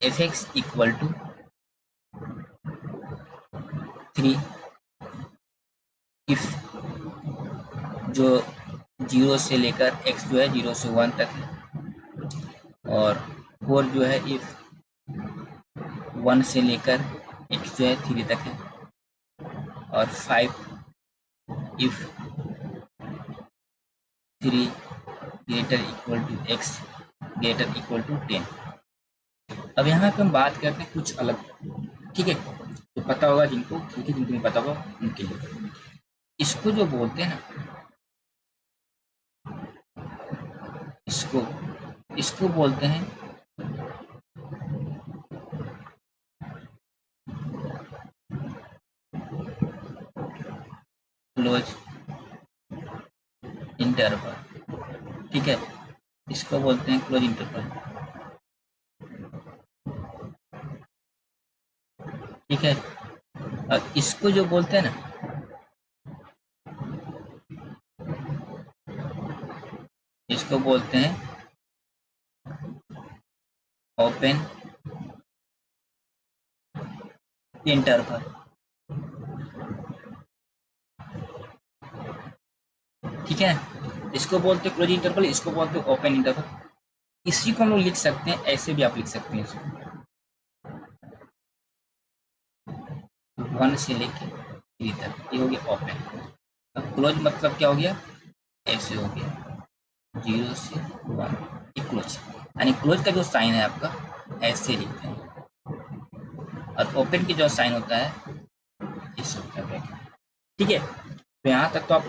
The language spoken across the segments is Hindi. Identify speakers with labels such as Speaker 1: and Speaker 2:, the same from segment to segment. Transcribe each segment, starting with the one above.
Speaker 1: F x equal to 3 if जो 0 से लेकर x जो है 0 से 1 तक है, और 4 जो है इफ 1 से लेकर x जो है 3 तक है, और 5 if 3 greater equal to x greater equal to 10। अब यहाँ पे हम बात करते हैं कुछ अलग, ठीक है, तो पता होगा जिनको, ठीक है, जिनको नहीं पता होगा उनके लिए। इसको जो बोलते हैं ना, इसको बोलते हैं क्लोज इंटरवल, ठीक है, इसको बोलते हैं क्लोज इंटरवल, ठीक है। और इसको जो बोलते हैं ना, इसको बोलते हैं ओपन इंटरवल, ठीक है। इसको बोलते हैं क्लोज इंटरवल, इसको बोलते हैं ओपन इंटरवल। इसी को हम लोग लिख सकते हैं, ऐसे भी आप लिख सकते हैं इसको 1 से लेके 3 तक, ये हो गया ओपन। अब क्लोज मतलब क्या हो गया, ऐसे हो गया 0 से 1, ये क्लोज, यानी क्लोज का जो साइन है आपका ऐसे लिखते हैं, और ओपन की जो साइन होता है इस होता है, ठीक है। तो यहाँ तक तो आप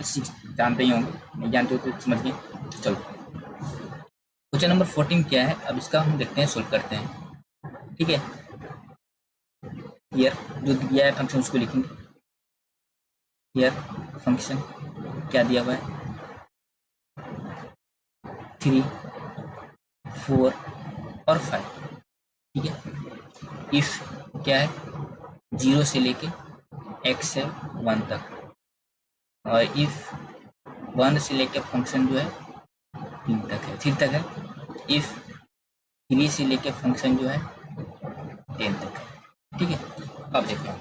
Speaker 1: जानते ही होंगे, नहीं जानते हो तो समझ गए। चलो क्वेश्चन नंबर 14 क्या है, अब इसका हम देखते हैं, सोल्व करते हैं, ठीक है। हियर जो दिया है फंक्शन उसको लिखेंगे। हियर फंक्शन क्या दिया हुआ है, 3, 4 और 5, ठीक है। इफ क्या है 0 से लेके x है 1 तक, और इफ 1 से लेके फंक्शन जो है 3 तक है, 3 तक है। इफ 3 से लेके फंक्शन जो है 10 तक है, ठीक है। अब देखो,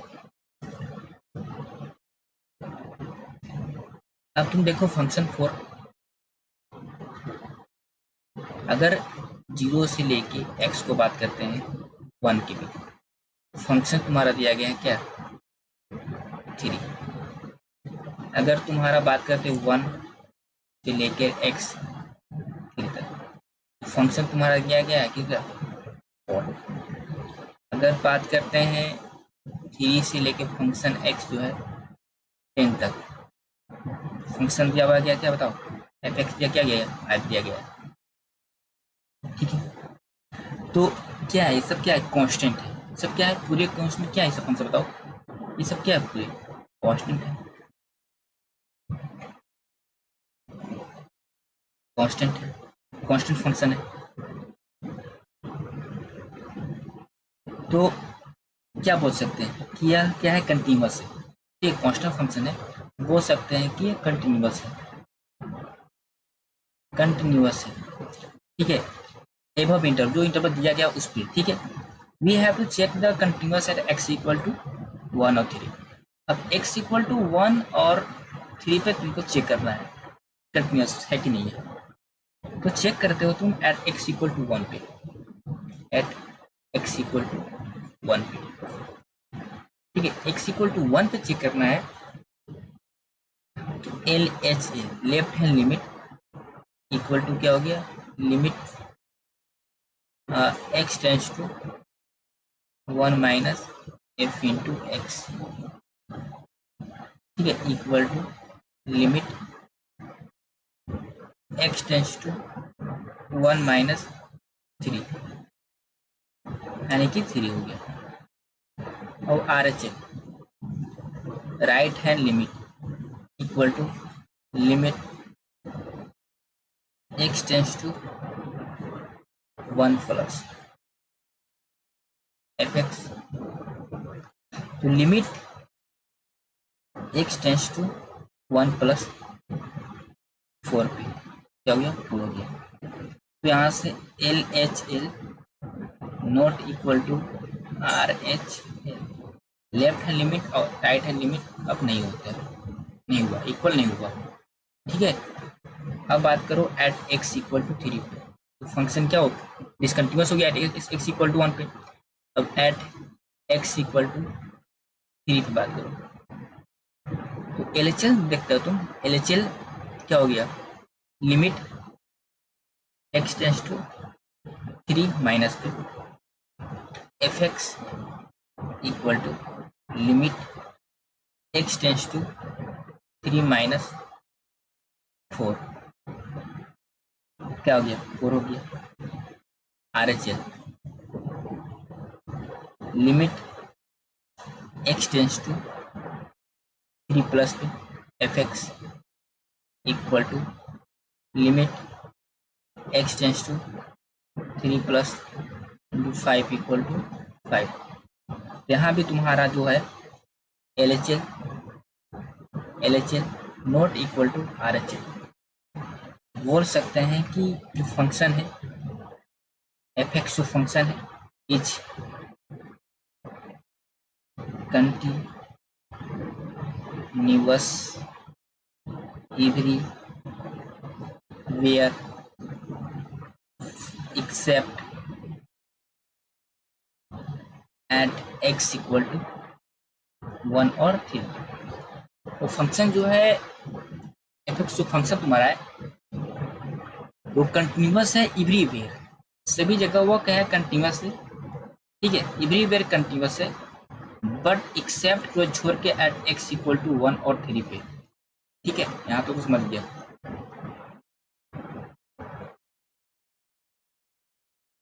Speaker 1: अब तुम देखो फंक्शन 4, अगर 0 से लेके x को बात करते हैं 1 के बीच, फंक्शन तुम्हारा दिया गया है क्या 3। अगर तुम्हारा बात करते हैं 1 से लेके x 3 तक, फंक्शन तुम्हारा दिया गया है क्या 4। अगर बात करते हैं 3 से लेके फंक्शन x जो है 10 तक, फंक्शन दिया हुआ क्या, क्या बताओ, एफ एक्स दिया क्या गया, 5 दिया गया है, ठीक है। तो क्या है, ये सब क्या है, कांस्टेंट है, सब क्या है, पूरे कांस्टेंट क्या है, सब हमसे बताओ, ये सब क्या है, पूरे कांस्टेंट है, कांस्टेंट है, कांस्टेंट फंक्शन है। तो क्या बोल सकते हैं कि यह क्या है, कंटिन्यूअस है, ये कांस्टेंट फंक्शन है, बोल सकते हैं कि ये कंटिन्यूअस है, कंटिन्यूअस है, ठीक है। एबव इंटरवल, जो इंटरवल दिया गया उस पर, ठीक है। We have to check the continuous at x equal to 1 और 3। अब x इक्वल टू 1 और 3 पे तुमको चेक करना है कंटिन्यूअस है कि नहीं है, तो चेक करते हो तुम एट x इक्वल टू 1 पे, एट x इक्वल टू 1 पे, ठीक है। x इक्वल टू 1 पे चेक करना है, तो L H A left hand limit equal to क्या हो गया, limit x tends to 1 minus f into x, ठीक है, equal to limit x tends to 1 minus 3, यानी कि 3 हो गया। और R H right hand limit equal to limit x tends to 1 plus f x, तो limit x tends to 1 plus 4 पे क्या हो गया, 4 हो गया। तो यहाँ से L H L not equal to R H. Left hand limit और राइट हैंड लिमिट अब नहीं होते, नहीं हुआ, इक्वल नहीं हुआ, ठीक है। अब बात करो एट एक्स इक्वल टू 3 पे, तो फंक्शन क्या होगा, डिसकंटिन्यूस हो गया एट एक्स इक्वल टू 1 पे। अब एट एक्स इक्वल टू 3 पे बात करो, तो LHL देखते हो तुम, LHL क्या हो गया, limit x tends to 3 minus पे f x equal to limit x tends to 3 minus 4, क्या हो गया, 4 हो गया। RHL limit x tends to 3 plus पे f x equal to limit x tends to 3 plus 5 equal to 5। यहाँ भी तुम्हारा जो है LHL not equal to RHL। बोल सकते हैं कि जो फंक्शन है एफ एक्स जो फंक्शन है is continuous everywhere except at x equal to 1 और 3। तो फंक्शन जो है एफ एक्स जो फंक्शन तुम्हारा है वो कंटिन्यूअस है एवरीवेयर, सभी जगह वो क्या है, कंटिन्यूअस है, ठीक है, एवरीवेयर कंटिन्यूअस है, बट एक्सेप्ट को छोड़ के एट एक्स इक्वल टू 1 और 3 पे, ठीक है। यहाँ तो कुछ समझ गया।